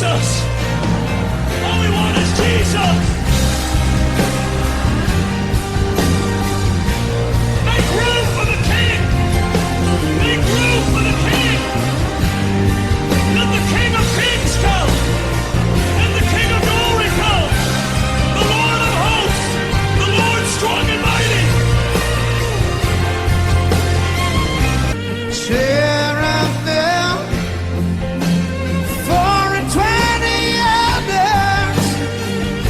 Jesus. All we want is Jesus. Make room for the King. Make room for the King. Let the King of Kings come. Let the King of Glory come. The Lord of hosts. The Lord strong and mighty. Cherubim, 4 and 20 elders, holy,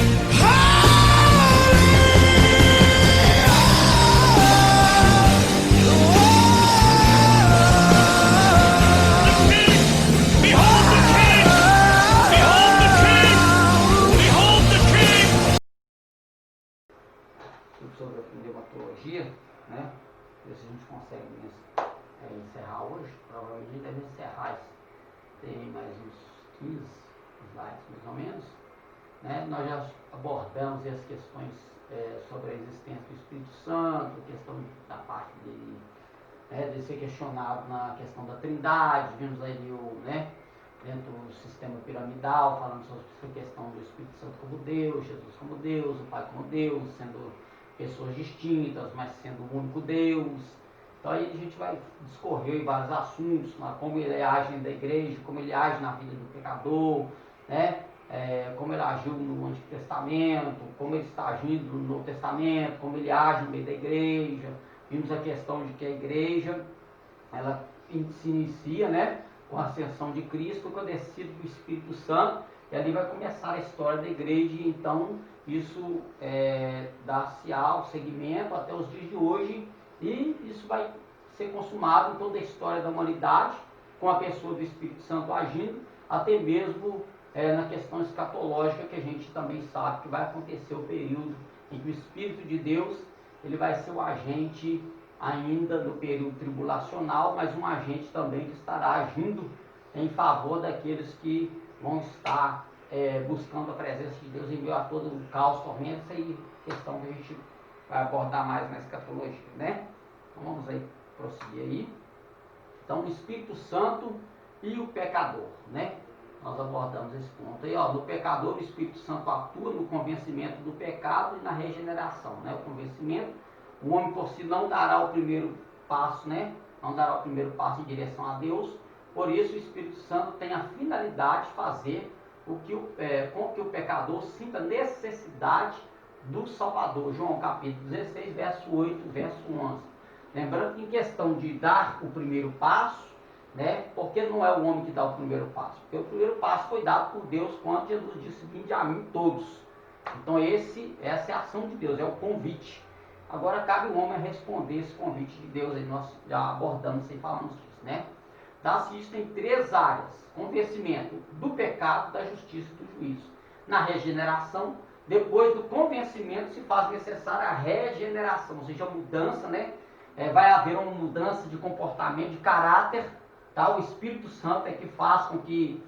Behold the King! Behold the King! Behold the King! Sobre a pneumatologia, né? Ver se a gente consegue encerrar hoje. Provavelmente deve encerrar. Tem mais uns 15 slides mais ou menos. Né? Nós já abordamos as questões sobre a existência do Espírito Santo, a questão da parte dele, de ser questionado na questão da Trindade. Vimos ali dentro do sistema piramidal, falando sobre a questão do Espírito Santo como Deus, Jesus como Deus, o Pai como Deus, sendo pessoas distintas, mas sendo um único Deus. Então aí a gente vai discorrer em vários assuntos, como ele age dentro da igreja, como ele age na vida do pecador, né? Como ele agiu no Antigo Testamento, como ele está agindo no Novo Testamento, como ele age no meio da igreja. Vimos a questão de que a igreja, ela se inicia, né, com a ascensão de Cristo, com a descida do Espírito Santo, e ali vai começar a história da igreja. E então isso dá-se ao seguimento até os dias de hoje, e isso vai ser consumado em toda a história da humanidade, com a pessoa do Espírito Santo agindo, até mesmo na questão escatológica, que a gente também sabe que vai acontecer o período em que o Espírito de Deus ele vai ser o agente ainda do período tribulacional, mas um agente também que estará agindo em favor daqueles que vão estar buscando a presença de Deus em meio a todo o caos, tormento. Isso aí é questão que a gente vai abordar mais na escatologia, né? Então vamos aí prosseguir aí. Então, o Espírito Santo e o pecador, né? Nós abordamos esse ponto aí, no pecador, o Espírito Santo atua no convencimento do pecado e na regeneração, né? O convencimento, o homem por si não dará o primeiro passo, né? Não dará o primeiro passo em direção a Deus. Por isso, o Espírito Santo tem a finalidade de fazer com que o pecador sinta necessidade do Salvador. João capítulo 16, verso 8, verso 11. Lembrando que em questão de dar o primeiro passo, né? Porque não é o homem que dá o primeiro passo, porque o primeiro passo foi dado por Deus quando Jesus disse: vinde a mim todos. Então essa é a ação de Deus, é o convite. Agora cabe o homem responder esse convite de Deus, aí nós já abordamos e falamos disso, né? Dá-se isso em 3 áreas: convencimento do pecado, da justiça e do juízo. Na regeneração, depois do convencimento se faz necessária a regeneração, ou seja, a mudança, né? Vai haver uma mudança de comportamento, de caráter, tá? O Espírito Santo é que faz com que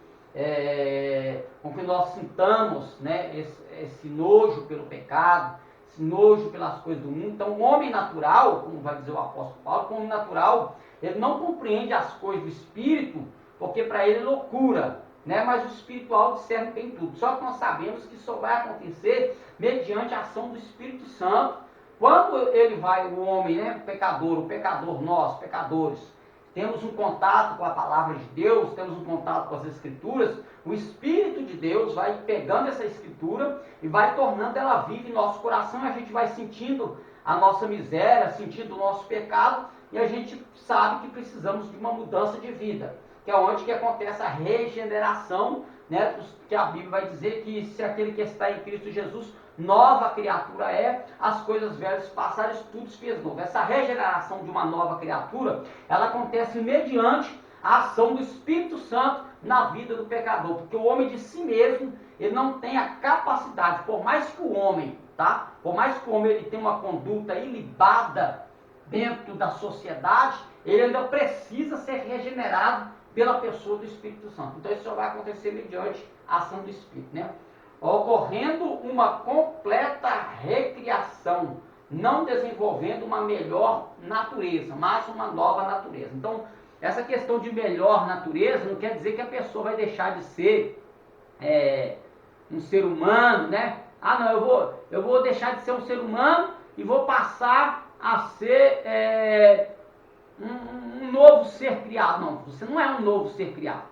nós sintamos, né, esse nojo pelo pecado, esse nojo pelas coisas do mundo. Então o homem natural, como vai dizer o apóstolo Paulo, o homem natural, ele não compreende as coisas do Espírito, porque para ele é loucura, né? Mas o espiritual discerne bem tudo. Só que nós sabemos que isso vai acontecer mediante a ação do Espírito Santo. Quando ele vai, o homem, né, o pecador, nós, pecadores, temos um contato com a palavra de Deus, temos um contato com as Escrituras, o Espírito de Deus vai pegando essa Escritura e vai tornando ela viva em nosso coração, e a gente vai sentindo a nossa miséria, sentindo o nosso pecado, e a gente sabe que precisamos de uma mudança de vida, que é onde que acontece a regeneração, né, que a Bíblia vai dizer que se aquele que está em Cristo Jesus, nova criatura as coisas velhas passaram, tudo se fez novo. Essa regeneração de uma nova criatura, ela acontece mediante a ação do Espírito Santo na vida do pecador, porque o homem de si mesmo, ele não tem a capacidade, por mais que o homem, por mais que o homem ele tenha uma conduta ilibada dentro da sociedade, ele ainda precisa ser regenerado pela pessoa do Espírito Santo. Então isso só vai acontecer mediante a ação do Espírito, né? Ocorrendo uma completa recriação, não desenvolvendo uma melhor natureza, mas uma nova natureza. Então, essa questão de melhor natureza não quer dizer que a pessoa vai deixar de ser um ser humano, né? Ah, não, eu vou deixar de ser um ser humano e vou passar a ser um novo ser criado. Não, você não é um novo ser criado.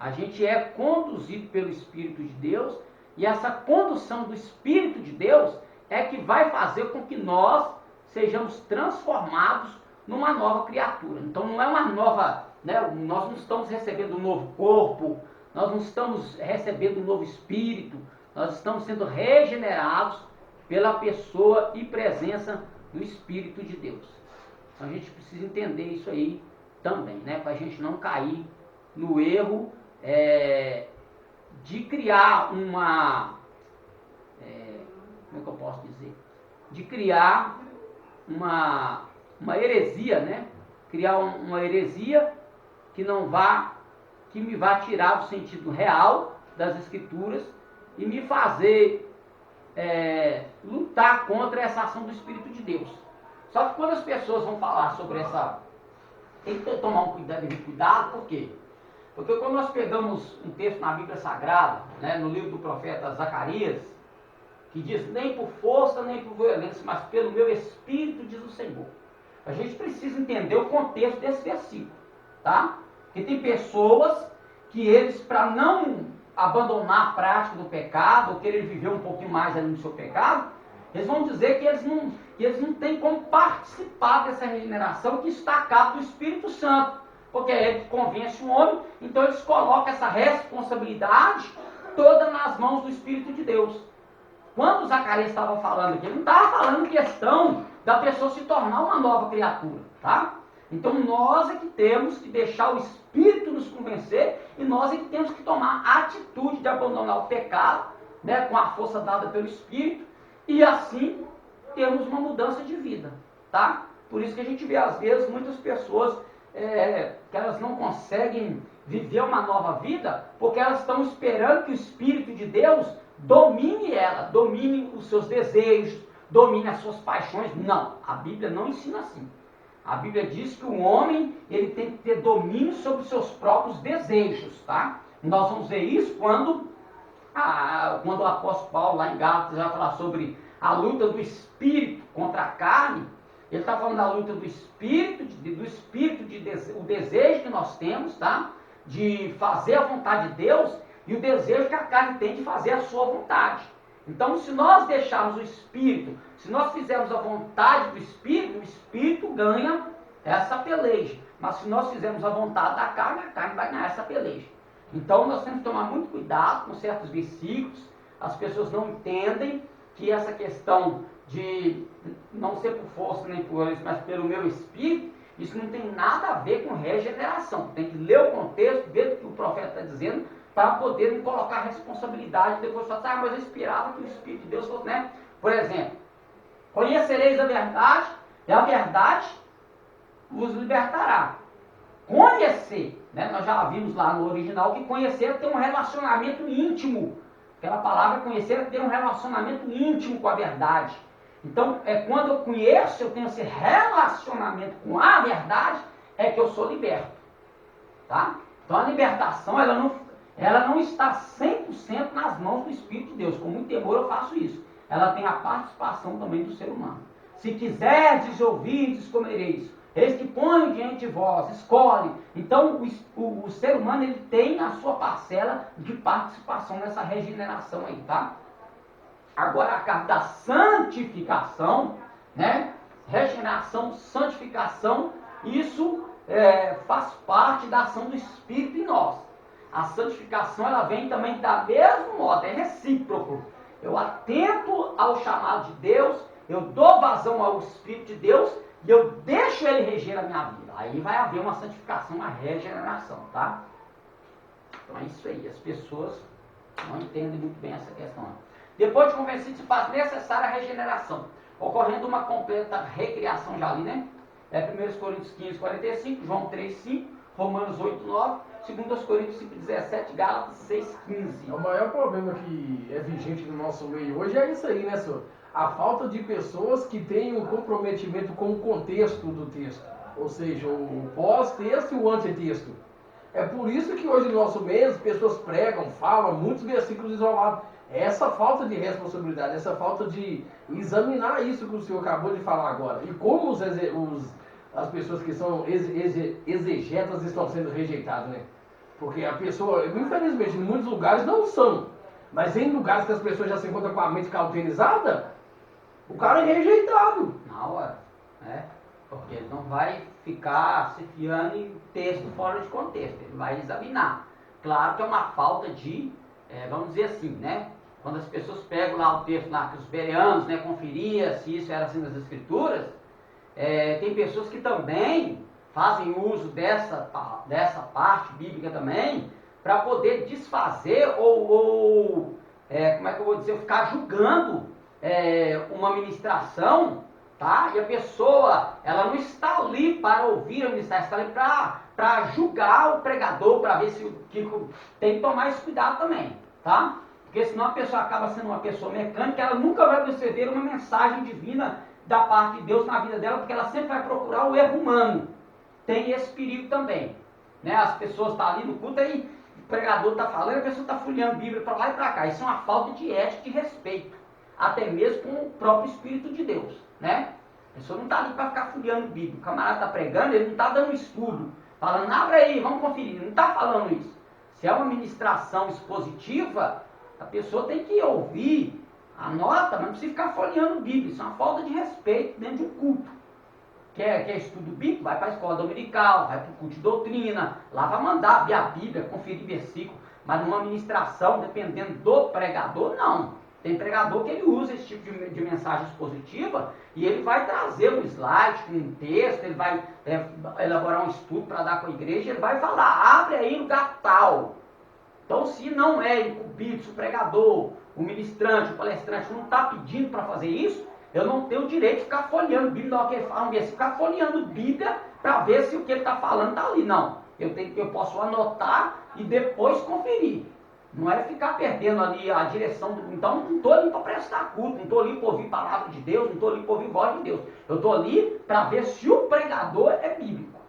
A gente é conduzido pelo Espírito de Deus, e essa condução do Espírito de Deus é que vai fazer com que nós sejamos transformados numa nova criatura. Então não é uma nova, né, nós não estamos recebendo um novo corpo, nós não estamos recebendo um novo espírito, nós estamos sendo regenerados pela pessoa e presença do Espírito de Deus. Então a gente precisa entender isso aí também, né, para a gente não cair no erro de criar uma, como é que eu posso dizer? De criar uma heresia, né? Criar uma heresia que me vá tirar do sentido real das Escrituras e me fazer lutar contra essa ação do Espírito de Deus. Só que quando as pessoas vão falar sobre essa, tem que tomar um cuidado, por quê? Porque quando nós pegamos um texto na Bíblia Sagrada, né, no livro do profeta Zacarias, que diz, nem por força, nem por violência, mas pelo meu Espírito, diz o Senhor. A gente precisa entender o contexto desse versículo, tá? Porque tem pessoas que eles, para não abandonar a prática do pecado, ou querer viver um pouquinho mais ali no seu pecado, eles vão dizer que eles não têm como participar dessa regeneração que está a cabo do Espírito Santo. Porque é ele que convence o homem, então eles colocam essa responsabilidade toda nas mãos do Espírito de Deus. Quando o Zacarias estava falando aqui, ele não estava falando questão da pessoa se tornar uma nova criatura, tá? Então nós é que temos que deixar o Espírito nos convencer e nós é que temos que tomar a atitude de abandonar o pecado, né, com a força dada pelo Espírito, e assim termos uma mudança de vida, tá? Por isso que a gente vê às vezes muitas pessoas que elas não conseguem viver uma nova vida porque elas estão esperando que o Espírito de Deus domine ela, domine os seus desejos, domine as suas paixões. Não, a Bíblia não ensina assim. A Bíblia diz que o homem ele tem que ter domínio sobre os seus próprios desejos, tá? Nós vamos ver isso quando o apóstolo Paulo lá em Gálatas vai falar sobre a luta do Espírito contra a carne. Ele está falando da luta do Espírito, o desejo que nós temos, tá? De fazer a vontade de Deus e o desejo que a carne tem de fazer a sua vontade. Então, se nós deixarmos o Espírito, se nós fizermos a vontade do Espírito, o Espírito ganha essa peleja. Mas se nós fizermos a vontade da carne, a carne vai ganhar essa peleja. Então, nós temos que tomar muito cuidado com certos versículos. As pessoas não entendem que essa questão de não ser por força nem por violência, mas pelo meu Espírito, isso não tem nada a ver com regeneração. Tem que ler o contexto, ver o que o profeta está dizendo, para poder me colocar a responsabilidade. Depois falar, mas eu esperava que o Espírito de Deus fosse, né? Por exemplo, conhecereis a verdade, e a verdade vos libertará. Conhecer, né? Nós já vimos lá no original que conhecer é ter um relacionamento íntimo. Aquela palavra conhecer é ter um relacionamento íntimo com a verdade. Então, quando eu conheço, eu tenho esse relacionamento com a verdade, é que eu sou liberto. Tá? Então, a libertação, ela não está 100% nas mãos do Espírito de Deus. Com muito temor eu faço isso. Ela tem a participação também do ser humano. Se quiserdes ouvirdes, comereis. Eis que ponho diante de vós, escolhe. Então, o ser humano ele tem a sua parcela de participação nessa regeneração aí, tá? Agora, a carta da santificação, né? Regeneração, santificação, isso faz parte da ação do Espírito em nós. A santificação, ela vem também da mesmo modo, é recíproco. Eu atento ao chamado de Deus, eu dou vazão ao Espírito de Deus e eu deixo ele reger a minha vida. Aí vai haver uma santificação, uma regeneração, tá? Então é isso aí, as pessoas não entendem muito bem essa questão. Depois de convencido, se faz necessária a regeneração, ocorrendo uma completa recriação já ali, né? 1 Coríntios 15, 45, João 3, 5, Romanos 8, 9, 2 Coríntios 5, 17, Gálatas 6, 15. O maior problema que é vigente no nosso meio hoje é isso aí, né, senhor? A falta de pessoas que têm um comprometimento com o contexto do texto. Ou seja, o pós-texto e o antitexto. É por isso que hoje no nosso meio as pessoas pregam, falam muitos versículos isolados. Essa falta de responsabilidade, essa falta de examinar isso que o senhor acabou de falar agora. E como as pessoas que são exegetas estão sendo rejeitadas, né? Porque a pessoa, infelizmente, em muitos lugares não são. Mas em lugares que as pessoas já se encontram com a mente cauterizada, o cara é rejeitado. Na hora, né? Porque ele não vai ficar se fiando em texto fora de contexto, ele vai examinar. Claro que é uma falta de, vamos dizer assim, né? Quando as pessoas pegam lá o texto lá que os bereanos, né, conferiam se isso era assim nas escrituras, tem pessoas que também fazem uso dessa parte bíblica também para poder desfazer ou como é que eu vou dizer, ficar julgando uma ministração, tá? E a pessoa, ela não está ali para ouvir a ministração, está ali para julgar o pregador, para ver se tem que tomar esse cuidado também, tá? Porque senão a pessoa acaba sendo uma pessoa mecânica, ela nunca vai receber uma mensagem divina da parte de Deus na vida dela, porque ela sempre vai procurar o erro humano. Tem esse perigo também, né? As pessoas estão ali no culto, aí o pregador está falando, a pessoa está folheando a Bíblia para lá e para cá. Isso é uma falta de ética, de respeito, até mesmo com o próprio Espírito de Deus, né? A pessoa não está ali para ficar folheando a Bíblia. O camarada está pregando, ele não está dando estudo, falando, abre aí, vamos conferir. Ele não está falando isso. Se é uma ministração expositiva, a pessoa tem que ouvir, anota, mas não precisa ficar folheando Bíblia. Isso é uma falta de respeito dentro de um culto. Quer estudo bíblico? Vai para a escola dominical, vai para o culto de doutrina, lá vai mandar abrir a Bíblia, conferir versículo, mas numa ministração, dependendo do pregador, não. Tem pregador que ele usa esse tipo de mensagem expositiva e ele vai trazer um slide com um texto, ele vai elaborar um estudo para dar com a igreja, ele vai falar, abre aí lugar tal. Então, se não é incumbido, se o pregador, o ministrante, o palestrante não está pedindo para fazer isso, eu não tenho o direito de ficar folheando Bíblia, na hora que ele fala um versículo, ficar folheando Bíblia para ver se o que ele está falando está ali. Não, eu posso anotar e depois conferir. Não é ficar perdendo ali a direção. Então, não estou ali para prestar culto, não estou ali para ouvir palavra de Deus, não estou ali para ouvir voz de Deus. Eu estou ali para ver se o pregador é bíblico.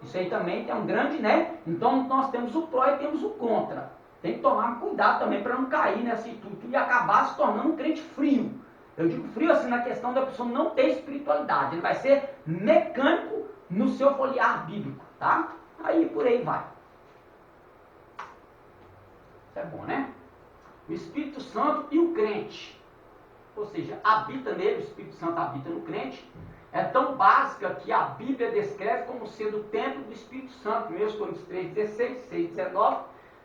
Isso aí também tem um grande, né? Então, nós temos o pró e temos o contra. Tem que tomar cuidado também para não cair nesse intuito e acabar se tornando um crente frio. Eu digo frio assim na questão da pessoa não ter espiritualidade. Ele vai ser mecânico no seu folhear bíblico, tá? Aí por aí vai. Isso é bom, né? O Espírito Santo e o crente. Ou seja, habita nele, o Espírito Santo habita no crente. É tão básica que a Bíblia descreve como sendo o templo do Espírito Santo. 1 Coríntios 3, 16, 6, 19.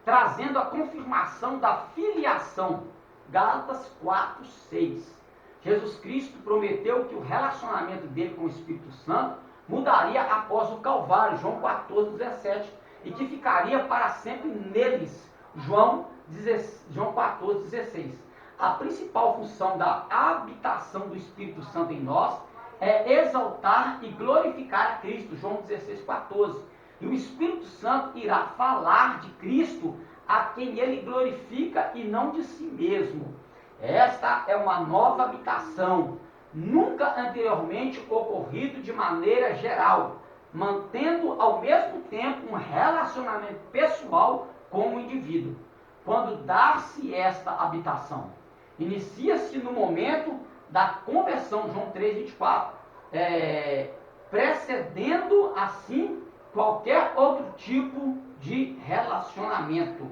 Trazendo a confirmação da filiação. Gálatas 4, 6. Jesus Cristo prometeu que o relacionamento dele com o Espírito Santo mudaria após o Calvário, João 14, 17, e que ficaria para sempre neles, João 14, 16. A principal função da habitação do Espírito Santo em nós é exaltar e glorificar a Cristo, João 16, 14. E o Espírito Santo irá falar de Cristo a quem ele glorifica e não de si mesmo. Esta é uma nova habitação, nunca anteriormente ocorrido de maneira geral, mantendo ao mesmo tempo um relacionamento pessoal com o indivíduo. Quando dá-se esta habitação? Inicia-se no momento da conversão, João 3, 24, precedendo assim qualquer outro tipo de relacionamento.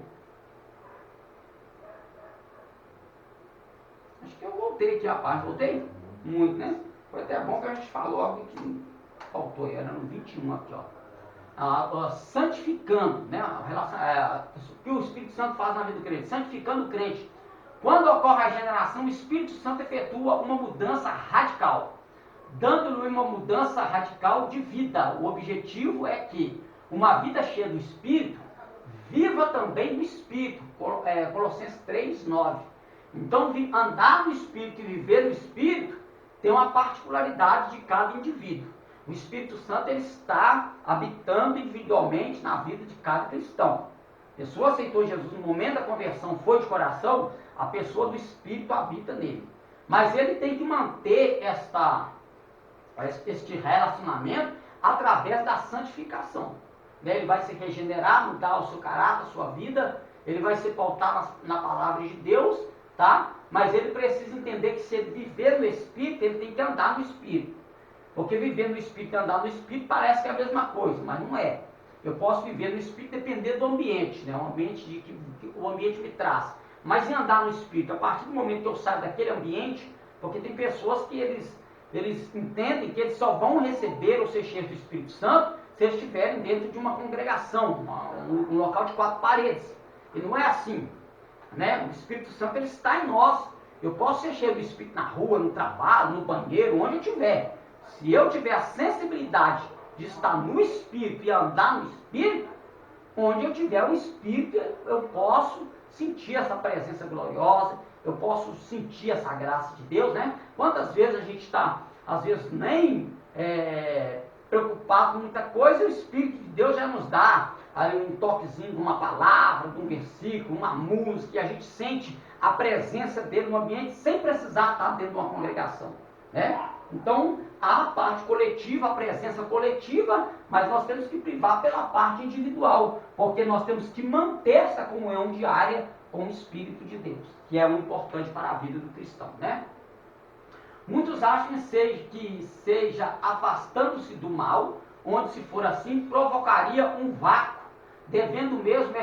Acho que eu voltei aqui a parte, voltei? Muito, né? Foi até bom que a gente falou algo que faltou, era no 21 aqui, ó. Santificando, né? O que o Espírito Santo faz na vida do crente? Santificando o crente. Quando ocorre a regeneração, o Espírito Santo efetua uma mudança radical, dando-lhe uma mudança radical de vida. O objetivo é que uma vida cheia do Espírito viva também no Espírito. Colossenses 3, 9. Então, andar no Espírito e viver no Espírito tem uma particularidade de cada indivíduo. O Espírito Santo ele está habitando individualmente na vida de cada cristão. A pessoa aceitou Jesus no momento da conversão, foi de coração, a pessoa do Espírito habita nele. Mas ele tem que manter este relacionamento através da santificação. né? Ele vai se regenerar, mudar o seu caráter, a sua vida, ele vai se pautar na palavra de Deus, tá? Mas ele precisa entender que se ele viver no Espírito, ele tem que andar no Espírito. Porque viver no Espírito e andar no Espírito parece que é a mesma coisa, mas não é. Eu posso viver no Espírito dependendo do ambiente, né? O ambiente que o ambiente me traz. Mas em andar no Espírito, a partir do momento que eu saio daquele ambiente, porque tem pessoas que eles entendem que eles só vão receber ou ser cheios do Espírito Santo se eles estiverem dentro de uma congregação, um local de 4 paredes. E não é assim, né? O Espírito Santo ele está em nós. Eu posso ser cheio do Espírito na rua, no trabalho, no banheiro, onde eu estiver. Se eu tiver a sensibilidade de estar no Espírito e andar no Espírito, onde eu tiver o Espírito, eu posso sentir essa presença gloriosa, eu posso sentir essa graça de Deus, né? Quantas vezes a gente está, às vezes, nem preocupado com muita coisa, e o Espírito de Deus já nos dá ali um toquezinho de uma palavra, de um versículo, uma música, e a gente sente a presença dele no ambiente sem precisar estar dentro de uma congregação, né? Então, há a parte coletiva, a presença coletiva, mas nós temos que privar pela parte individual, porque nós temos que manter essa comunhão diária com o Espírito de Deus, que é o importante para a vida do cristão, né? Muitos acham que seja afastando-se do mal, onde se for assim, provocaria um vácuo, devendo mesmo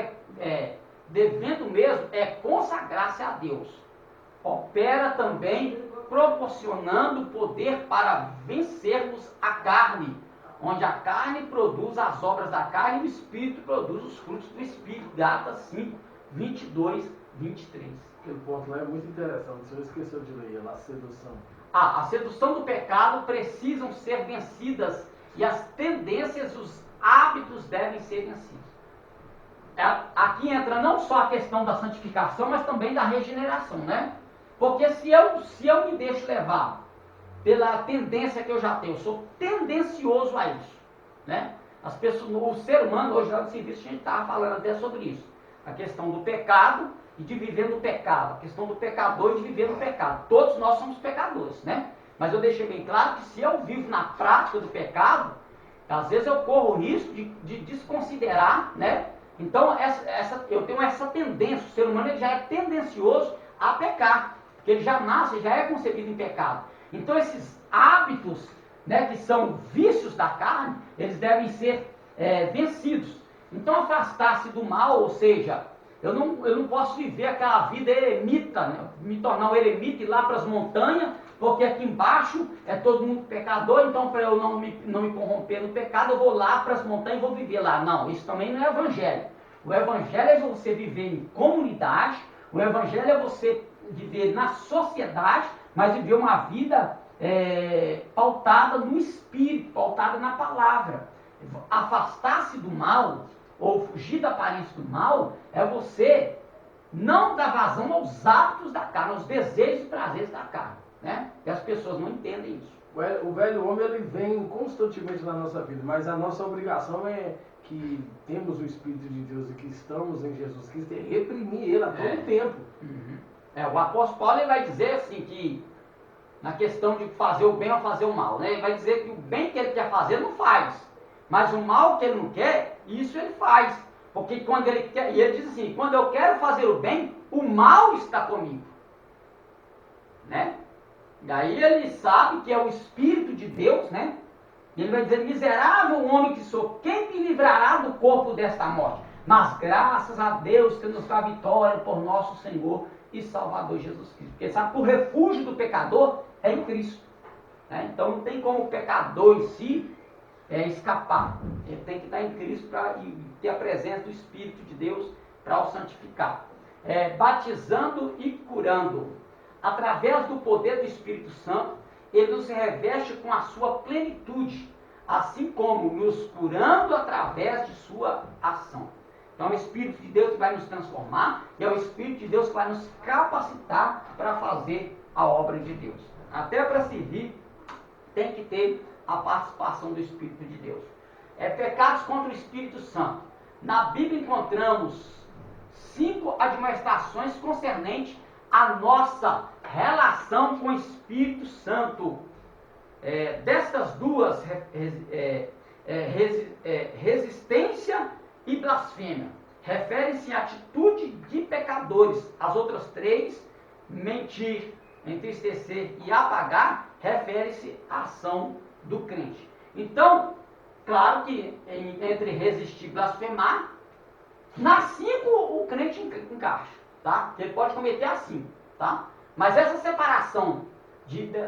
consagrar-se a Deus. Opera também proporcionando poder para vencermos a carne, onde a carne produz as obras da carne e o Espírito produz os frutos do Espírito. Gálatas 5, 22, 23. Aquele ponto lá é muito interessante, o senhor esqueceu de ler lá, a sedução. A sedução do pecado precisam ser vencidas e as tendências, os hábitos devem ser vencidos. Aqui entra não só a questão da santificação, mas também da regeneração, né? Porque se eu me deixo levar pela tendência que eu já tenho, eu sou tendencioso a isso, né? As pessoas, o ser humano, hoje lá no serviço, a gente estava falando até sobre isso. A questão do pecado e de viver no pecado. A questão do pecador e de viver no pecado. Todos nós somos pecadores, né? Mas eu deixei bem claro que se eu vivo na prática do pecado, às vezes eu corro o risco de desconsiderar, né? Então, eu tenho essa tendência, o ser humano ele já é tendencioso a pecar. Porque ele já nasce, já é concebido em pecado. Então esses hábitos, né, que são vícios da carne, eles devem ser vencidos. Então afastar-se do mal, ou seja, eu não posso viver aquela vida eremita, né, me tornar um eremita e ir lá para as montanhas, porque aqui embaixo é todo mundo pecador, então para eu não me corromper no pecado, eu vou lá para as montanhas e vou viver lá. Não, isso também não é evangelho. O evangelho é você viver em comunidade, o evangelho é você viver na sociedade, mas viver uma vida pautada no Espírito, pautada na palavra. Afastar-se do mal, ou fugir da aparência do mal, é você não dar vazão aos hábitos da carne, aos desejos e prazeres da carne, né? E as pessoas não entendem isso. O velho homem ele vem constantemente na nossa vida, mas a nossa obrigação é que temos o Espírito de Deus e que estamos em Jesus Cristo, é reprimir ele a todo tempo. Uhum. O apóstolo Paulo ele vai dizer assim que na questão de fazer o bem ou fazer o mal, né? Ele vai dizer que o bem que ele quer fazer não faz, mas o mal que ele não quer, isso ele faz, porque quando ele quer, e ele diz assim, quando eu quero fazer o bem, o mal está comigo, né? Daí ele sabe que é o Espírito de Deus, né? Ele vai dizer, miserável homem que sou, quem me livrará do corpo desta morte? Mas graças a Deus que nos dá vitória por nosso Senhor e Salvador Jesus Cristo. Porque sabe que o refúgio do pecador é em Cristo, né? Então não tem como o pecador em si escapar. Ele tem que estar em Cristo para ter a presença do Espírito de Deus para o santificar. Batizando e curando. Através do poder do Espírito Santo, ele nos reveste com a sua plenitude, assim como nos curando através de sua ação. Então é o Espírito de Deus que vai nos transformar e é o Espírito de Deus que vai nos capacitar para fazer a obra de Deus. Até para servir, tem que ter a participação do Espírito de Deus. Pecados contra o Espírito Santo. Na Bíblia encontramos 5 admoestações concernentes à nossa relação com o Espírito Santo. Destas duas resistência e blasfêmia. Refere-se à atitude de pecadores. As outras três, mentir, entristecer e apagar, refere-se à ação do crente. Então, claro que entre resistir e blasfemar, nas 5 o crente encaixa, tá? Ele pode cometer as 5, tá? Mas essa separação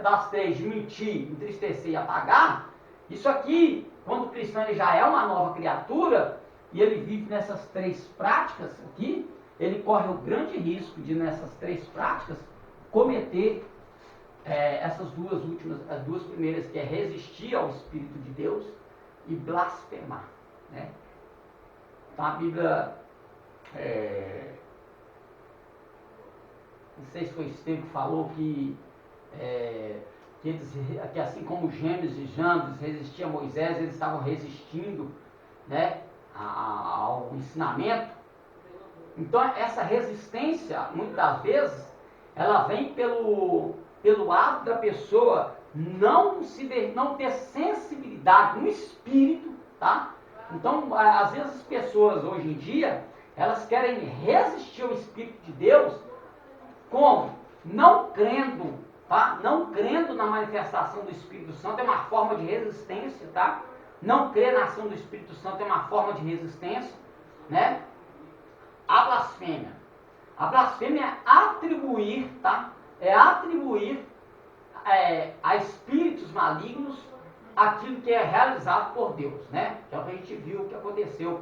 das 3, de mentir, entristecer e apagar, isso aqui, quando o cristão ele já é uma nova criatura, e ele vive nessas 3 práticas aqui, ele corre o grande risco de, nessas 3 práticas, cometer essas duas últimas, as 2 primeiras, que é resistir ao Espírito de Deus e blasfemar, né? Então a Bíblia, não sei se foi Estevão que falou que assim como Gêmeos e Jambres resistiam a Moisés, eles estavam resistindo, né, ao ensinamento. Então essa resistência, muitas das vezes, ela vem pelo ato da pessoa não ter sensibilidade no espírito, tá? Então, às vezes as pessoas hoje em dia, elas querem resistir ao Espírito de Deus como? Não crendo, tá? Não crendo na manifestação do Espírito Santo é uma forma de resistência, tá? Não crer na ação do Espírito Santo é uma forma de resistência, né? A blasfêmia. A blasfêmia é atribuir, tá? É atribuir a espíritos malignos aquilo que é realizado por Deus, né? Que é o que a gente viu que aconteceu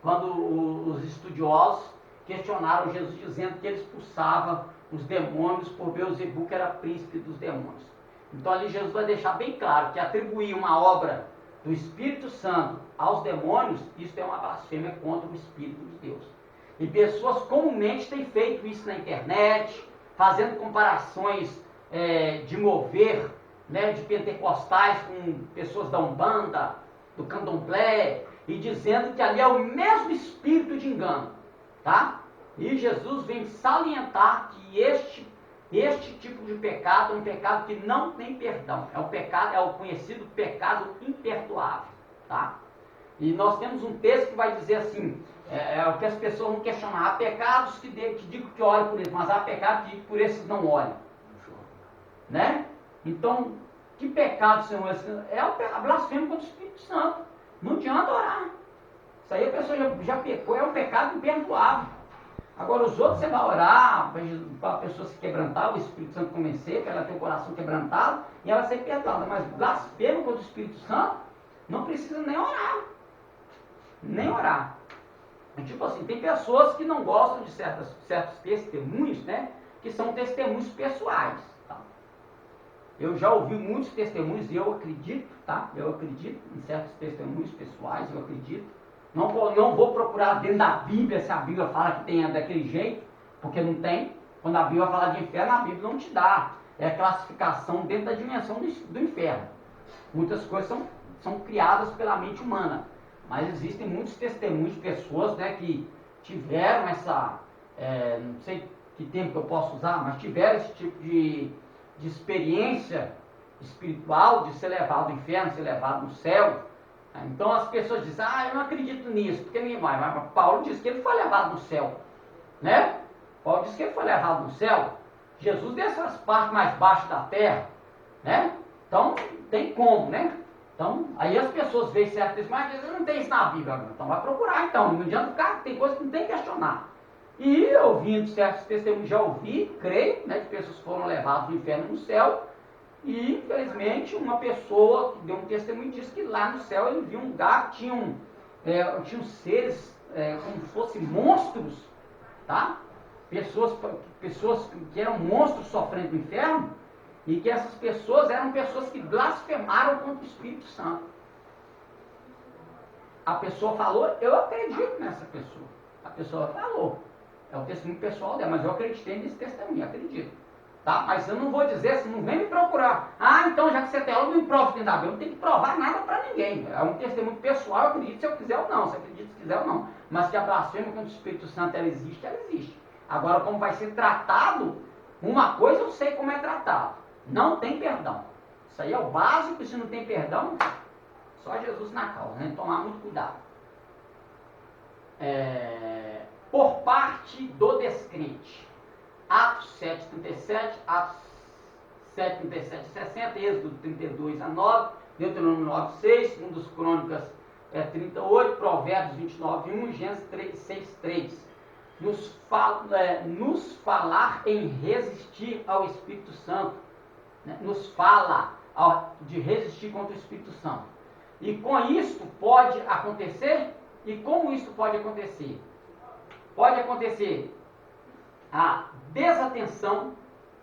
quando os estudiosos questionaram Jesus, dizendo que ele expulsava os demônios por Beelzebu, que era príncipe dos demônios. Então ali Jesus vai deixar bem claro que atribuir uma obra do Espírito Santo aos demônios, isso é uma blasfêmia contra o Espírito de Deus. E pessoas comumente têm feito isso na internet, fazendo comparações de mover, né, de pentecostais com pessoas da Umbanda, do Candomblé, e dizendo que ali é o mesmo espírito de engano, tá? E Jesus vem salientar que este tipo de pecado é um pecado que não tem perdão. É o conhecido pecado imperdoável, tá? E nós temos um texto que vai dizer assim, o que as pessoas vão questionar: há pecados que digo que ore por eles, mas há pecados que digo que por esses não orem, né? Então, que pecado são esses? É a blasfêmia contra o Espírito Santo. Não adianta orar. Isso aí a pessoa já pecou, é um pecado imperdoável. Agora os outros você vai orar para a pessoa se quebrantar, o Espírito Santo convencer, para ela ter o coração quebrantado, e ela ser perdoada. Mas blasfêmia contra o Espírito Santo, não precisa nem orar. Nem orar. Tipo assim, tem pessoas que não gostam de certos testemunhos, né? Que são testemunhos pessoais. Tá? Eu já ouvi muitos testemunhos e eu acredito, tá? Eu acredito em certos testemunhos pessoais, eu acredito. Não vou procurar dentro da Bíblia se a Bíblia fala que tem daquele jeito, porque não tem. Quando a Bíblia fala de inferno, a Bíblia não te dá. É a classificação dentro da dimensão do inferno. Muitas coisas são criadas pela mente humana. Mas existem muitos testemunhos de pessoas, né, que tiveram não sei que termo que eu posso usar, mas tiveram esse tipo de experiência espiritual, de ser levado ao inferno, ser levado no céu. Então as pessoas dizem: eu não acredito nisso, porque ninguém vai. Mas Paulo diz que ele foi levado no céu, né? Paulo diz que ele foi levado no céu. Jesus desceu as partes mais baixas da terra, né? Então tem como, né? Então, aí as pessoas veem certo testemunho, mas não tem isso na Bíblia. Então vai procurar, então. Não adianta ficar, tem coisa que não tem que questionar. E ouvindo certos testemunhos, já ouvi, creio, né, que pessoas foram levadas do inferno no céu. E, infelizmente, uma pessoa que deu um testemunho disse que lá no céu ele viu um lugar que tinham seres como se fossem monstros, tá? Pessoas que eram monstros sofrendo no inferno. E que essas pessoas eram pessoas que blasfemaram contra o Espírito Santo. A pessoa falou, eu acredito nessa pessoa. A pessoa falou. É o testemunho pessoal dela, mas eu acreditei nesse testemunho, acredito. Tá? Mas eu não vou dizer assim, não vem me procurar. Então já que você é teólogo, não me prova dentro da Bíblia. Não tem que provar nada para ninguém. É um testemunho pessoal, eu acredito se eu quiser ou não. Se eu acredito se quiser ou não. Mas que a blasfêmia contra o Espírito Santo, ela existe, ela existe. Agora, como vai ser tratado, uma coisa eu sei como é tratado. Não tem perdão. Isso aí é o básico, se não tem perdão, Só Jesus na causa, né? Tomar muito cuidado. Por parte do descrente. Atos 7:37, Atos 7:37 a 60, Êxodo 32 a 9, Deuteronômio 9:6, 2 dos Crônicas 38, Provérbios 29:1, Gênesis 6:3. Nos falar em resistir ao Espírito Santo, né? Nos fala de resistir contra o Espírito Santo. E com isso pode acontecer, e como isso pode acontecer? Pode acontecer a desatenção,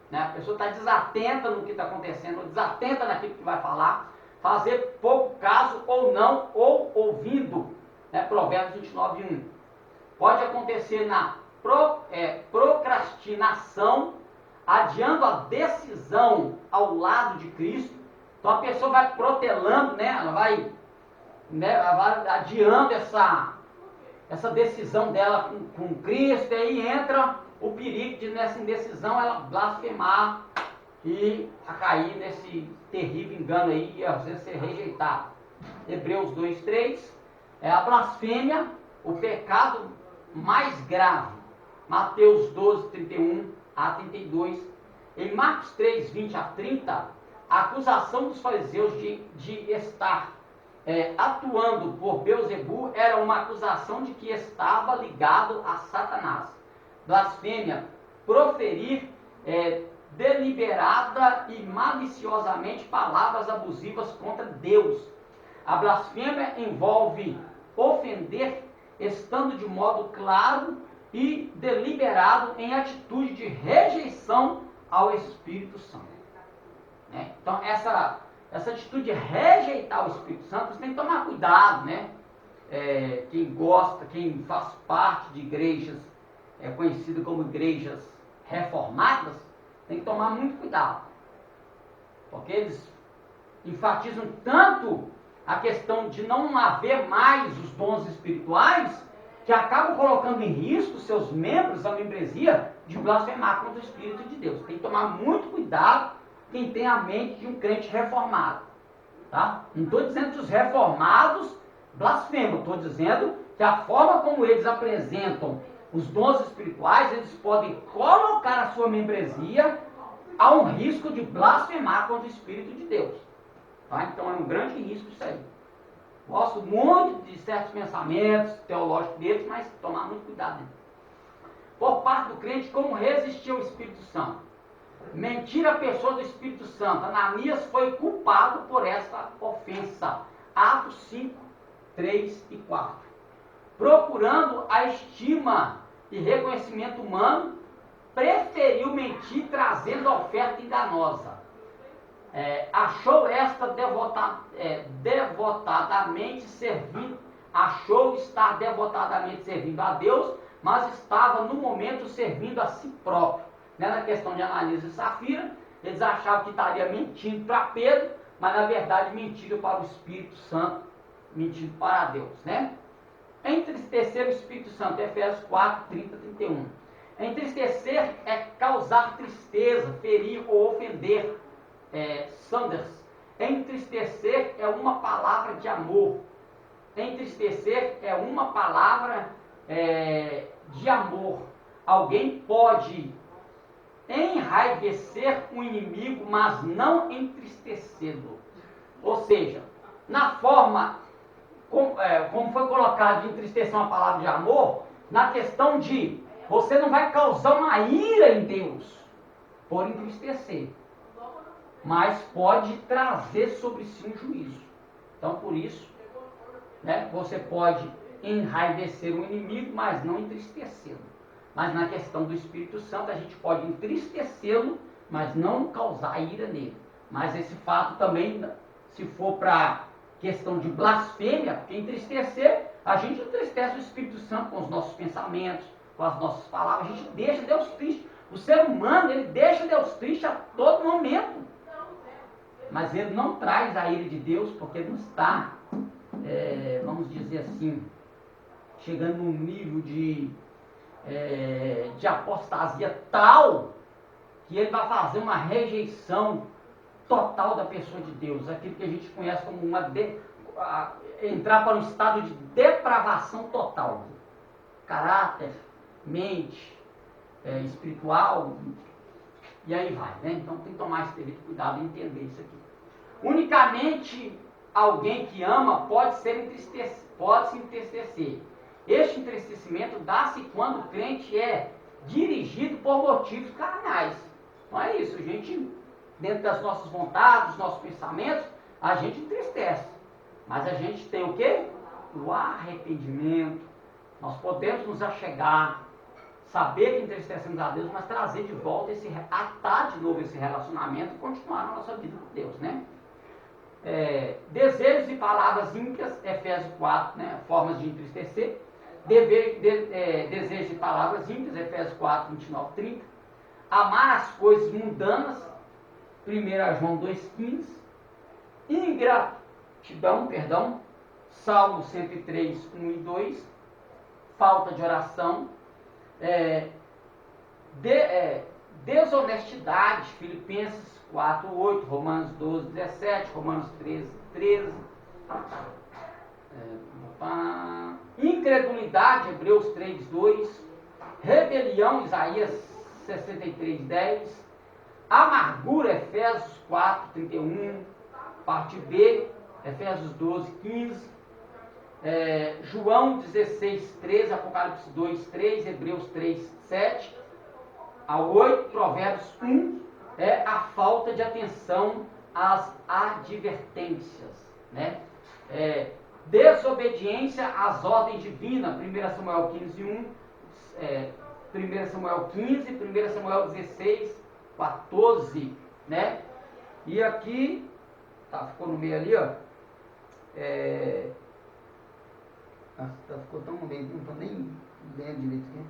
né? A pessoa está desatenta no que está acontecendo, desatenta naquilo que vai falar, fazer pouco caso ou não, ou ouvindo, né? Provérbios 29:1. Pode acontecer na procrastinação, adiando a decisão ao lado de Cristo. Então a pessoa vai protelando, né? Ela vai adiando essa decisão dela com Cristo, e aí entra o perigo de, nessa indecisão, ela blasfemar e a cair nesse terrível engano aí e às vezes ser rejeitada. Hebreus 2:3 é a blasfêmia, o pecado mais grave. Mateus 12:31 a 32. Em Marcos 3:20 a 30, a acusação dos fariseus de estar atuando por Beelzebu era uma acusação de que estava ligado a Satanás. Blasfêmia, proferir deliberada e maliciosamente palavras abusivas contra Deus. A blasfêmia envolve ofender estando de modo claro e deliberado em atitude de rejeição ao Espírito Santo. Né? Então essa atitude de rejeitar o Espírito Santo, você tem que tomar cuidado, né? Quem gosta, quem faz parte de igrejas conhecidas como igrejas reformadas, tem que tomar muito cuidado, porque eles enfatizam tanto a questão de não haver mais os dons espirituais, que acabam colocando em risco seus membros, a membresia, de blasfemar contra o Espírito de Deus. Tem que tomar muito cuidado quem tem a mente de um crente reformado. Tá? Não estou dizendo que os reformados blasfemam, estou dizendo que a forma como eles apresentam os dons espirituais, eles podem colocar a sua membresia a um risco de blasfemar contra o Espírito de Deus. Tá? Então é um grande risco isso aí. Gosto muito de certos pensamentos teológicos deles, mas tomar muito cuidado. Por parte do crente, como resistir ao Espírito Santo? Mentir a pessoa do Espírito Santo. Ananias foi culpado por essa ofensa. Atos 5, 3 e 4. Procurando a estima e reconhecimento humano, preferiu mentir trazendo a oferta enganosa. Achou esta devotadamente servindo, achou estar devotadamente servindo a Deus, mas estava no momento servindo a si próprio. Né? Na questão de Ananias e Safira, eles achavam que estaria mentindo para Pedro, mas na verdade mentiram para o Espírito Santo, mentindo para Deus. Né? Entristecer o Espírito Santo, Efésios 4, 30, 31. Entristecer é causar tristeza, ferir ou ofender. Sanders. Entristecer é uma palavra de amor. Entristecer é uma palavra de amor. Alguém pode enraivecer um inimigo, mas não entristecê-lo. Ou seja, na forma como foi colocado de entristecer uma palavra de amor, na questão de você não vai causar uma ira em Deus por entristecer, mas pode trazer sobre si um juízo. Então, por isso, né, você pode enraivecer o inimigo, mas não entristecê-lo. Mas na questão do Espírito Santo, a gente pode entristecê-lo, mas não causar ira nele. Mas esse fato também, se for para questão de blasfêmia, porque entristecer, a gente entristece o Espírito Santo com os nossos pensamentos, com as nossas palavras, a gente deixa Deus triste. O ser humano, ele deixa Deus triste a todo momento. Mas ele não traz a ira de Deus, porque ele não está, vamos dizer assim, chegando num nível de apostasia tal, que ele vai fazer uma rejeição total da pessoa de Deus, aquilo que a gente conhece como entrar para um estado de depravação total. Caráter, mente, espiritual, e aí vai, né? Então tem que tomar esse devido cuidado e entender isso aqui. Unicamente alguém que ama pode se entristecer. Este entristecimento dá-se quando o crente é dirigido por motivos carnais. Então é isso, a gente, dentro das nossas vontades, dos nossos pensamentos, a gente entristece. Mas a gente tem o quê? O arrependimento. Nós podemos nos achegar, saber que entristecemos a Deus, mas trazer de volta atar de novo esse relacionamento e continuar na nossa vida com Deus, né? Desejos e palavras ímpias, Efésios 4, né? Formas de entristecer. Desejos e palavras ímpias, Efésios 4, 29, 30. Amar as coisas mundanas, 1 João 2,15. Ingratidão, Salmo 103, 1 e 2. Falta de oração. Desonestidade, Filipenses 4, 8, Romanos 12, 17, Romanos 13, 13. Incredulidade, Hebreus 3, 2. Rebelião, Isaías 63, 10. Amargura, Efésios 4, 31. Parte B, Efésios 12, 15. João 16, 13, Apocalipse 2, 3, Hebreus 3, 7 a 8, Provérbios 1, é a falta de atenção às advertências, né? Desobediência às ordens divinas, 1 Samuel 15, 1, 1 Samuel 15, 1 Samuel 16, 14, né? E aqui, ficou no meio ali, ó, ficou tão no meio, não estou nem lendo direito aqui.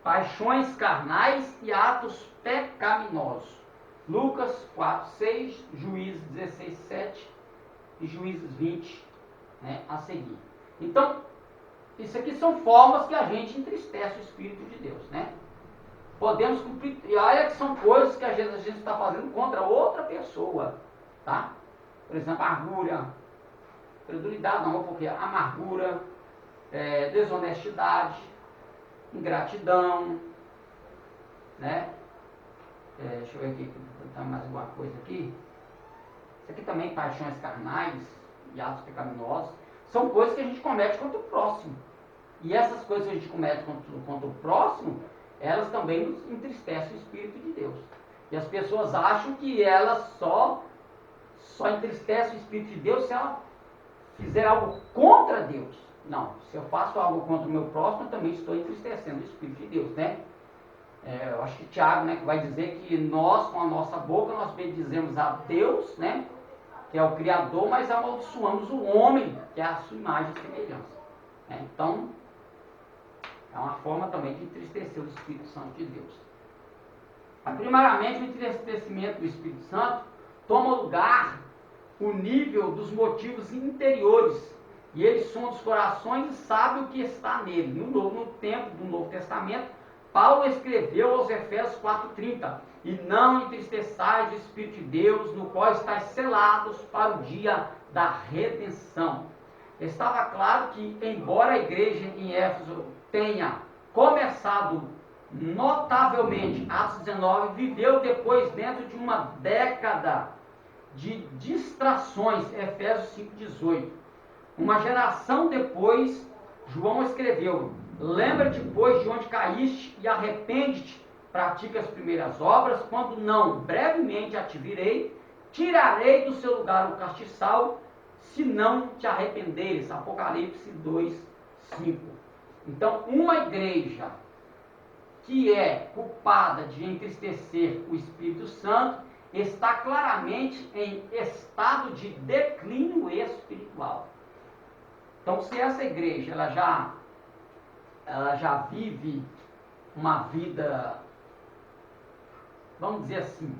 Paixões carnais e atos pecaminosos. Lucas 4, 6, Juízes 16, 7 e Juízes 20, né, a seguir. Então, isso aqui são formas que a gente entristece o Espírito de Deus, né? Podemos cumprir, e aí que são coisas que às vezes a gente está fazendo contra outra pessoa, tá? Por exemplo, amargura, credulidade não, porque amargura, desonestidade, ingratidão, né? Deixa eu ver aqui, tem mais alguma coisa aqui. Isso aqui também, paixões carnais e atos pecaminosos, são coisas que a gente comete contra o próximo. E essas coisas que a gente comete contra o próximo, elas também nos entristecem o Espírito de Deus. E as pessoas acham que elas só entristecem o Espírito de Deus se ela fizer algo contra Deus. Não, se eu faço algo contra o meu próximo, eu também estou entristecendo o Espírito de Deus, né? Eu acho que Tiago, né, que vai dizer que nós, com a nossa boca, nós bendizemos a Deus, né, que é o Criador, mas amaldiçoamos o homem, que é a sua imagem e semelhança. Então, é uma forma também de entristecer o Espírito Santo de Deus. Primeiramente, o entristecimento do Espírito Santo toma lugar o nível dos motivos interiores, e eles são dos corações e sabe o que está nele. No tempo do Novo Testamento, Paulo escreveu aos Efésios 4,30: e não entristeçais o Espírito de Deus, no qual estáis selados para o dia da redenção. Estava claro que, embora a igreja em Éfeso tenha começado notavelmente, Atos 19, viveu depois dentro de uma década de distrações, Efésios 5,18. Uma geração depois, João escreveu: lembra-te, pois, de onde caíste e arrepende-te, pratica as primeiras obras, quando não, brevemente a te virei, tirarei do seu lugar o castiçal, se não te arrependeres. Apocalipse 2:5. Então, uma igreja que é culpada de entristecer o Espírito Santo está claramente em estado de declínio espiritual. Então, se essa igreja ela já vive uma vida, vamos dizer assim,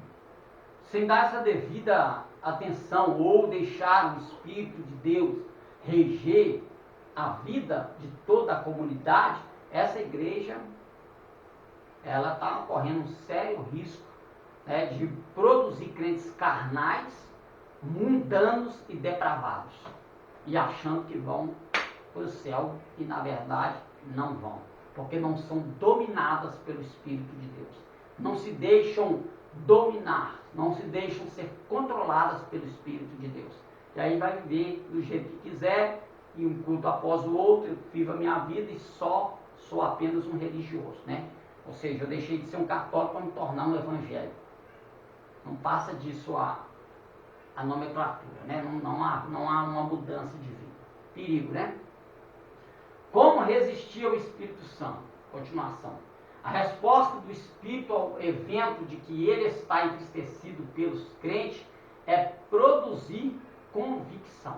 sem dar essa devida atenção ou deixar o Espírito de Deus reger a vida de toda a comunidade, essa igreja ela está correndo um sério risco, né, de produzir crentes carnais mundanos e depravados, e achando que vão para o céu, e na verdade não vão, porque não são dominadas pelo Espírito de Deus, não se deixam dominar, não se deixam ser controladas pelo Espírito de Deus, e aí vai viver do jeito que quiser, e um culto após o outro, eu vivo a minha vida e só sou apenas um religioso, né? Ou seja, eu deixei de ser um católico para me tornar um evangélico. Não passa disso a nomenclatura, né? Não há uma mudança de vida. Perigo, né? Como resistir ao Espírito Santo? Continuação. A resposta do Espírito ao evento de que ele está entristecido pelos crentes é produzir convicção.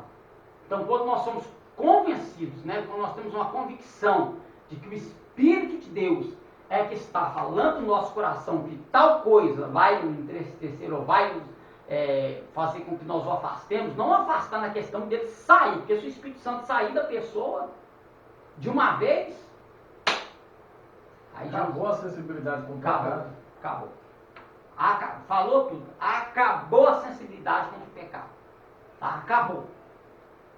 Então, quando nós somos convencidos, né? Quando nós temos uma convicção de que o Espírito de Deus é que está falando no nosso coração que tal coisa vai nos entristecer ou vai nos fazer com que nós o afastemos, não afastar na questão dele sair, porque se o Espírito Santo sair da pessoa de uma vez, aí Acabou a sensibilidade com o pecado. Acabou. Falou tudo. Acabou a sensibilidade com o pecado. Tá? Acabou.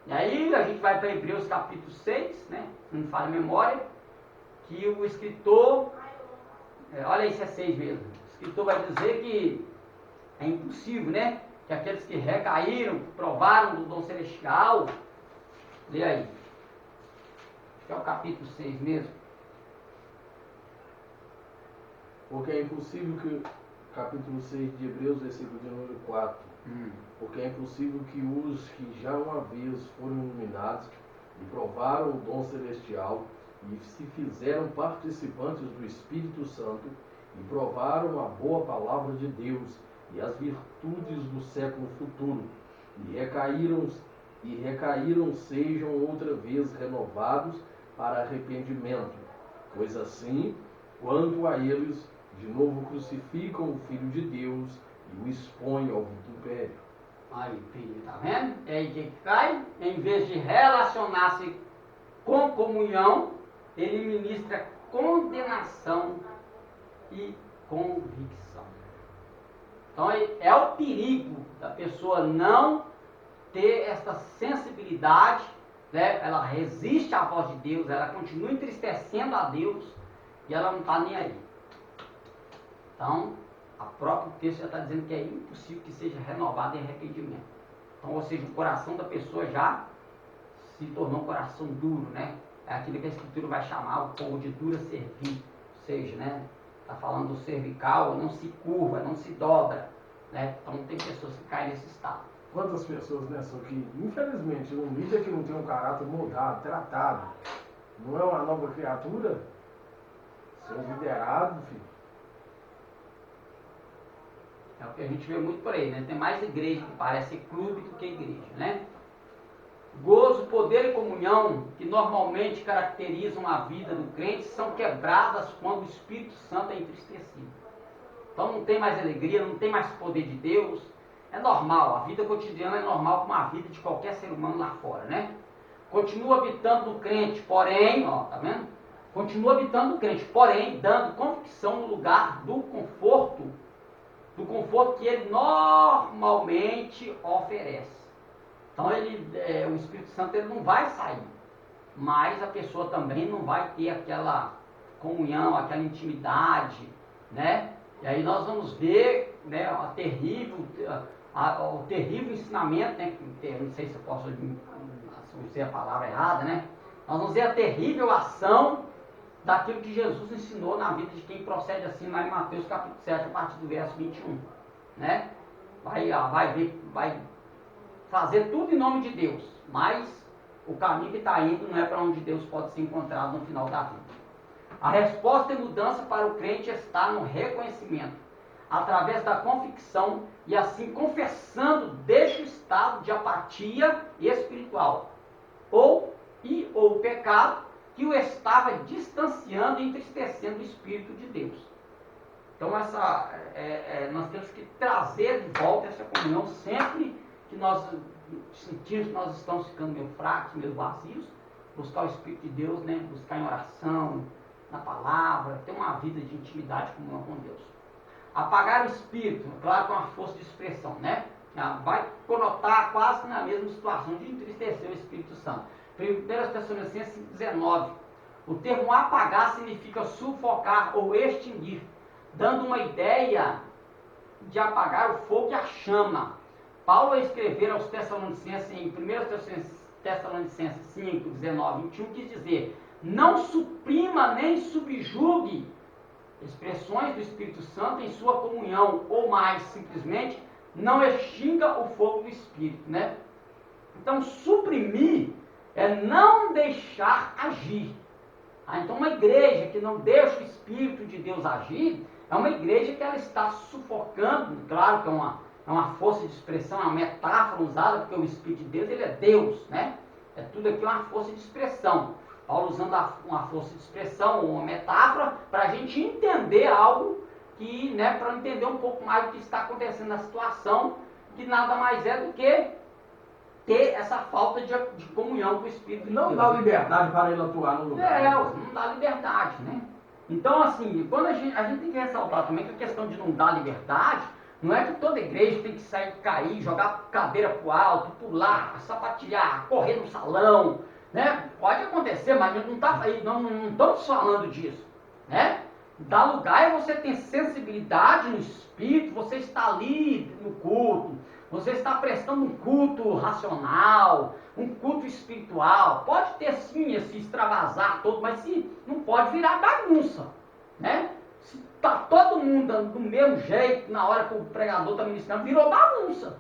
E aí a gente vai para Hebreus capítulo 6, né? Se não me falha a memória, que o escritor, olha isso, é 6 mesmo. O escritor vai dizer que é impossível, né? Que aqueles que recaíram, provaram do dom celestial, lê aí. Que é o capítulo 6 mesmo. Porque é impossível que, capítulo 6 de Hebreus, versículo de número 4, porque é impossível que os que já uma vez foram iluminados e provaram o dom celestial e se fizeram participantes do Espírito Santo e provaram a boa palavra de Deus e as virtudes do século futuro e recaíram sejam outra vez renovados para arrependimento, pois assim, quanto a eles, de novo crucificam o Filho de Deus e o expõem ao vitupério. Aí, filho, tá vendo? É aí que cai, em vez de relacionar-se com comunhão, ele ministra condenação e convicção. Então é o perigo da pessoa não ter essa sensibilidade, né? Ela resiste à voz de Deus, ela continua entristecendo a Deus e ela não está nem aí. Então, o próprio texto já está dizendo que é impossível que seja renovado em arrependimento. Então, ou seja, o coração da pessoa já se tornou um coração duro, né? É aquilo que a Escritura vai chamar o povo de dura servir. Ou seja, né? Está falando do cervical, não se curva, não se dobra, né? Então, tem pessoas que caem nesse estado. Quantas pessoas, né, só que, infelizmente, um líder que não tem um caráter moldado, tratado, não é uma nova criatura, seu liderado, filho. É o que a gente vê muito por aí, né? Tem mais igreja que parece clube do que igreja, né? Gozo, poder e comunhão, que normalmente caracterizam a vida do crente, são quebradas quando o Espírito Santo é entristecido. Então não tem mais alegria, não tem mais poder de Deus. É normal, a vida cotidiana é normal como a vida de qualquer ser humano lá fora, né? Continua habitando no crente, porém, ó, tá vendo? Continua habitando no crente, porém, dando convicção no lugar do conforto que ele normalmente oferece. Então o Espírito Santo ele não vai sair, mas a pessoa também não vai ter aquela comunhão, aquela intimidade, né? E aí nós vamos ver, né, o terrível ensinamento, né? Não sei se eu posso usar a palavra errada, né? Nós vamos ver a terrível ação daquilo que Jesus ensinou na vida de quem procede assim lá em Mateus capítulo 7, a partir do verso 21, né? Vai fazer tudo em nome de Deus, mas o caminho que está indo não é para onde Deus pode ser encontrado no final da vida. A resposta e mudança para o crente está no reconhecimento, através da convicção e assim confessando deixa o estado de apatia espiritual ou o pecado que o estava distanciando e entristecendo o Espírito de Deus. Então nós temos que trazer de volta essa comunhão sempre que nós sentimos que nós estamos ficando meio fracos, meio vazios, buscar o Espírito de Deus, né? Buscar em oração, na palavra, ter uma vida de intimidade comunhão com Deus. Apagar o Espírito, claro, com uma força de expressão, né? vai conotar quase que na mesma situação de entristecer o Espírito Santo. 1 Tessalonicenses 5,19. O termo apagar significa sufocar ou extinguir, dando uma ideia de apagar o fogo e a chama. Paulo, ao escrever aos Tessalonicenses, em 1 Tessalonicenses 5, 19 e 21, quis dizer: não suprima nem subjugue expressões do Espírito Santo em sua comunhão, ou mais simplesmente, não extinga o fogo do Espírito, né? Então, suprimir é não deixar agir. Então, uma igreja que não deixa o Espírito de Deus agir, é uma igreja que ela está sufocando. Claro que é uma força de expressão, é uma metáfora usada, porque o Espírito de Deus, ele é Deus, né? É tudo aqui uma força de expressão. Paulo usando uma força de expressão, uma metáfora, para a gente entender algo que, né, para entender um pouco mais do que está acontecendo na situação, que nada mais é do que ter essa falta de comunhão com o Espírito de Deus. Não dá liberdade para ele atuar no lugar. Não dá liberdade, né? Então, assim, quando a gente tem que ressaltar também que a questão de não dar liberdade, não é que toda igreja tem que sair, cair, jogar cadeira pro alto, pular, sapatear, correr no salão, né? Pode acontecer, mas não estamos falando disso, né? Dar lugar é você ter sensibilidade no espírito, você está ali no culto, você está prestando um culto racional, um culto espiritual. Pode ter sim esse extravasar todo, mas não pode virar bagunça, né? Se está todo mundo do mesmo jeito, na hora que o pregador está ministrando, virou bagunça.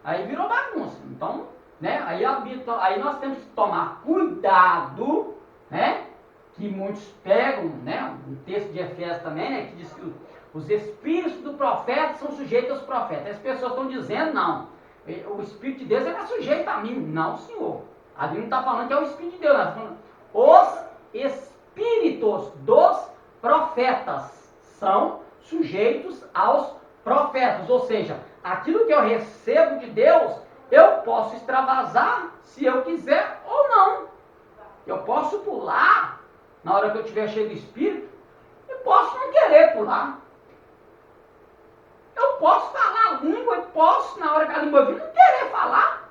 Aí virou bagunça. Então, né? Aí nós temos que tomar cuidado, né? Que muitos pegam, né? Um texto de Efésios também, né? Que diz que os espíritos do profeta são sujeitos aos profetas. As pessoas estão dizendo, não, o Espírito de Deus é sujeito a mim. Não, senhor. A Bíblia não está falando que é o Espírito de Deus, ela está falando os espíritos dos profetas são sujeitos aos profetas. Ou seja, aquilo que eu recebo de Deus, eu posso extravasar se eu quiser ou não. Eu posso pular na hora que eu estiver cheio do Espírito e posso não querer pular. Eu posso falar a língua e posso, na hora que a língua vir, não querer falar.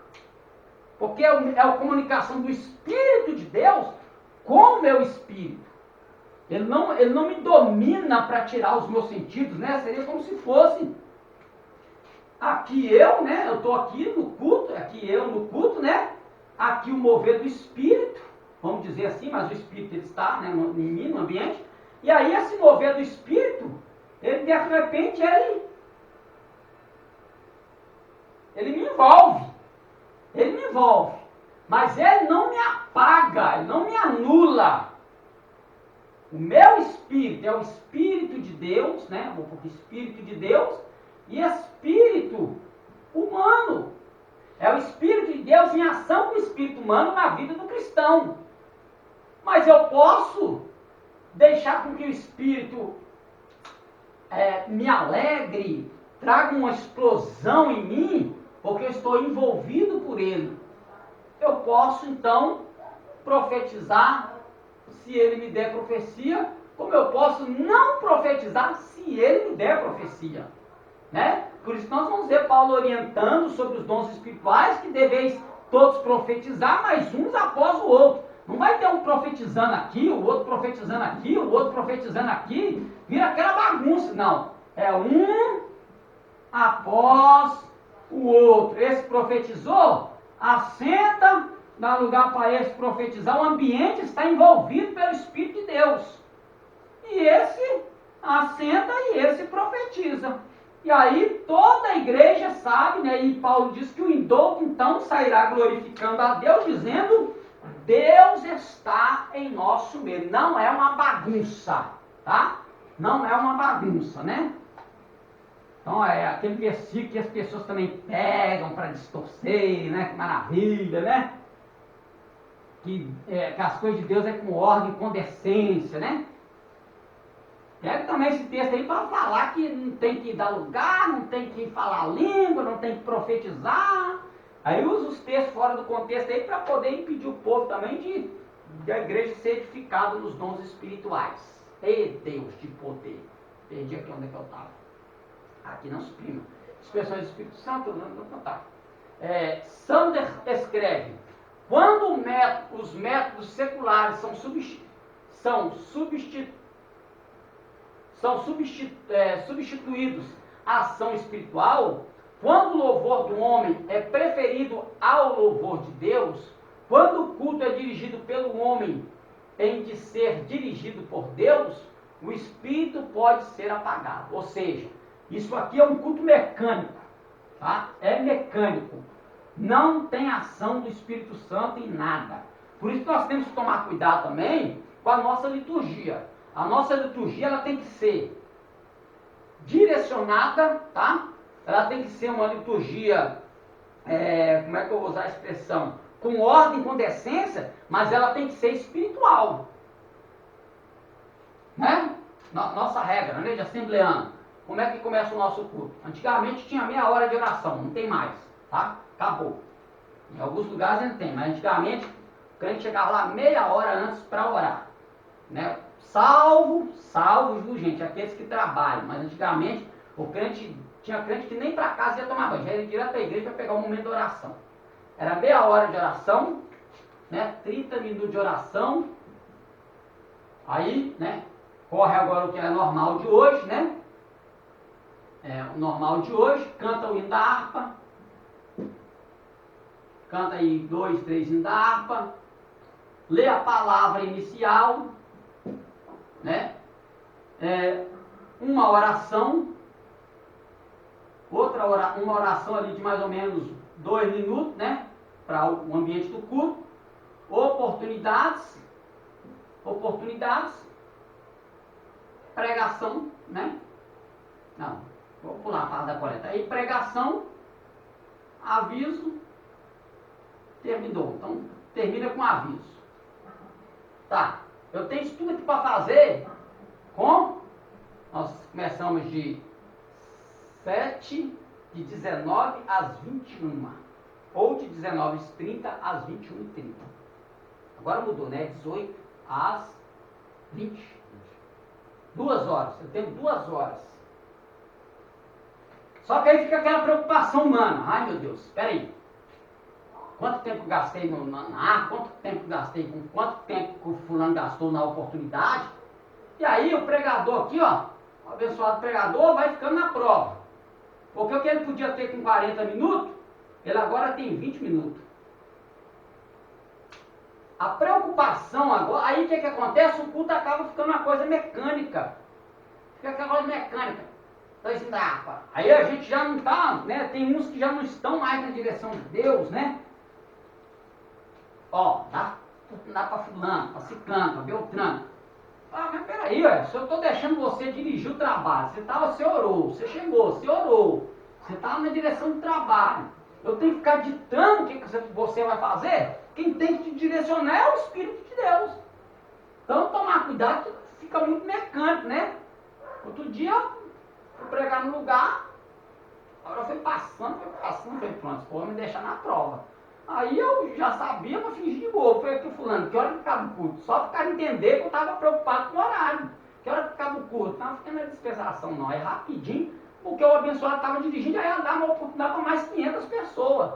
Porque é a comunicação do Espírito de Deus com o meu espírito. Ele não me domina para tirar os meus sentidos, né? Seria como se fosse aqui eu, né? Eu estou aqui no culto, aqui eu no culto, né? Aqui o mover do Espírito, vamos dizer assim, mas o Espírito ele está, né, em mim, no ambiente. E aí esse mover do Espírito, ele de repente ele me envolve. Ele me envolve. Mas ele não me apaga, ele não me anula. O meu espírito é o Espírito de Deus, né? O Espírito de Deus e Espírito humano. É o Espírito de Deus em ação com o Espírito humano na vida do cristão. Mas eu posso deixar com que o Espírito me alegre, traga uma explosão em mim, porque eu estou envolvido por ele. Eu posso, então, profetizar se ele me der profecia, como eu posso não profetizar se ele me der profecia, né? Por isso nós vamos ver Paulo orientando sobre os dons espirituais, que deveis todos profetizar, mas uns após o outro. Não vai ter um profetizando aqui, o outro profetizando aqui, o outro profetizando aqui, vira aquela bagunça. Não, é um após o outro. Esse profetizou, assenta, dá lugar para esse profetizar, o ambiente está envolvido pelo Espírito de Deus. E esse assenta e esse profetiza. E aí toda a igreja sabe, né? E Paulo diz que o indouto então sairá glorificando a Deus, dizendo: Deus está em nosso meio. Não é uma bagunça, tá? Não é uma bagunça, né? Então é aquele versículo que as pessoas também pegam para distorcer, né? Que maravilha, né? Que as coisas de Deus é com ordem e com decência, né? Pega também esse texto aí para falar que não tem que dar lugar, não tem que falar língua, não tem que profetizar. Aí usa os textos fora do contexto aí para poder impedir o povo também de a igreja ser edificada nos dons espirituais. Ei, Deus de poder. Perdi aqui onde é que eu estava. Aqui não suprima. expressões do Espírito Santo, não vou contar. Sander escreve, quando os métodos seculares são substituídos à ação espiritual, quando o louvor do homem é preferido ao louvor de Deus, quando o culto é dirigido pelo homem em de ser dirigido por Deus, o espírito pode ser apagado. Ou seja, isso aqui é um culto mecânico, tá? É mecânico. Não tem ação do Espírito Santo em nada. Por isso que nós temos que tomar cuidado também com a nossa liturgia. A nossa liturgia ela tem que ser direcionada, tá? Ela tem que ser uma liturgia, como é que eu vou usar a expressão? Com ordem, com decência, mas ela tem que ser espiritual. Né? Nossa regra, né, de assembleano. Como é que começa o nosso culto? Antigamente tinha meia hora de oração, não tem mais, tá? Acabou. Em alguns lugares ainda tem, mas antigamente o crente chegava lá meia hora antes para orar. Né? Salvo, viu, gente, aqueles que trabalham, mas antigamente tinha crente que nem para casa ia tomar banho, já ia direto à igreja para pegar o momento da oração. Era meia hora de oração, né? 30 minutos de oração, aí, né? Corre agora o que é normal de hoje, né? O normal de hoje, canta o hino da harpa, canta aí 2, 3 hinos da harpa, lê a palavra inicial, né? Uma oração, uma oração ali de mais ou menos 2 minutos, né? Para o ambiente do culto, oportunidades, pregação, né? Não, vou pular a parte da coleta. Aí pregação, aviso, terminou. Então, termina com aviso. Tá, eu tenho isso tudo aqui para fazer nós começamos de 19 às 21. Ou de 19h30 às 21h30. Agora mudou, né? 18 às 20. 2 horas. Eu tenho 2 horas. Só que aí fica aquela preocupação humana. Ai, meu Deus, espera aí. Quanto tempo gastei quanto tempo gastei com quanto tempo que o fulano gastou na oportunidade? E aí o pregador aqui, ó, o abençoado pregador vai ficando na prova. Porque o que ele podia ter com 40 minutos, ele agora tem 20 minutos. A preocupação agora, aí o que acontece? O culto acaba ficando uma coisa mecânica. Fica aquela coisa mecânica. Aí a gente já não está, né? Tem uns que já não estão mais na direção de Deus, né? Ó, dá para fulano, para ciclano, para beltrano. Mas peraí, se eu estou deixando você dirigir o trabalho, você orou, você chegou, você orou, você estava na direção do trabalho. Eu tenho que ficar ditando o que você vai fazer? Quem tem que te direcionar é o Espírito de Deus. Então, tomar cuidado, que fica muito mecânico, né? Outro dia, fui pregar no lugar, agora foi passando, foi pronto, foi me deixar na prova. Aí eu já sabia, mas fingi de boa. Foi aqui fulano, que hora que acaba o culto? Só para entender que eu estava preocupado com o horário. Que hora que acaba o culto? Não fica na dispensação não, é rapidinho, porque o abençoado estava dirigindo, aí ia dar uma oportunidade para mais 500 pessoas.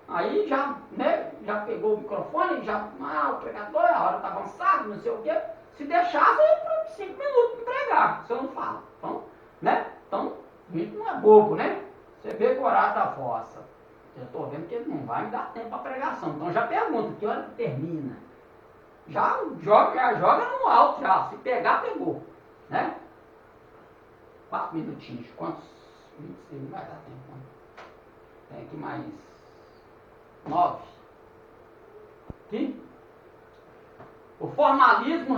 Aí já, né, já pegou o microfone, o pregador, a hora está avançada, não sei o quê. Se deixasse, eu ia 5 minutos para pregar, se eu não falo. Então, né? Então, a gente não é bobo, né? Você vê que o horário está força. Eu estou vendo que ele não vai me dar tempo para pregação. Então já pergunta, que hora que termina? Já joga no alto já. Se pegar, pegou. Né? 4 minutinhos. Quantos? 26, não vai dar tempo. Né? Tem aqui mais 9. Aqui. O formalismo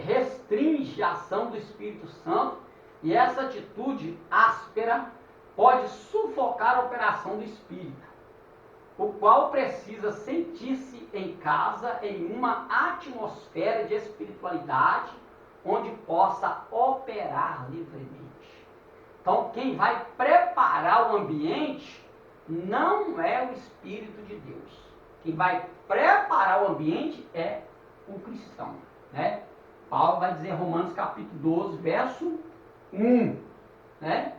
restringe a ação do Espírito Santo e essa atitude áspera pode sufocar a operação do Espírito, o qual precisa sentir-se em casa em uma atmosfera de espiritualidade onde possa operar livremente. Então, quem vai preparar o ambiente não é o Espírito de Deus. Quem vai preparar o ambiente é o cristão. Né? Paulo vai dizer em Romanos capítulo 12, verso 1. Né?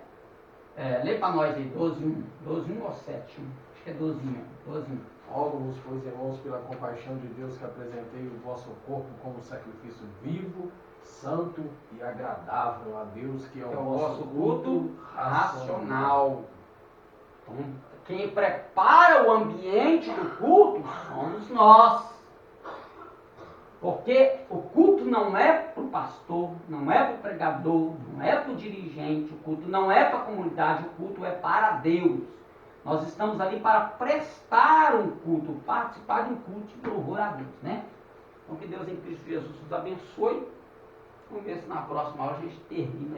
Lê para nós aí, 12:1. 12:1 ou 7:1? Acho que é 12:1. 12:1. Rogo-vos, pois, irmãos, pela compaixão de Deus, que apresentei o vosso corpo como sacrifício vivo, santo e agradável a Deus, que é o vosso culto racional. Então, quem prepara o ambiente do culto somos nós. Porque o culto não é para o pastor, não é para o pregador, não é para o dirigente, o culto não é para a comunidade, o culto é para Deus. Nós estamos ali para prestar um culto, participar de um culto de louvor a Deus, né? Então que Deus em Cristo Jesus nos abençoe. Vamos ver se na próxima aula a gente termina.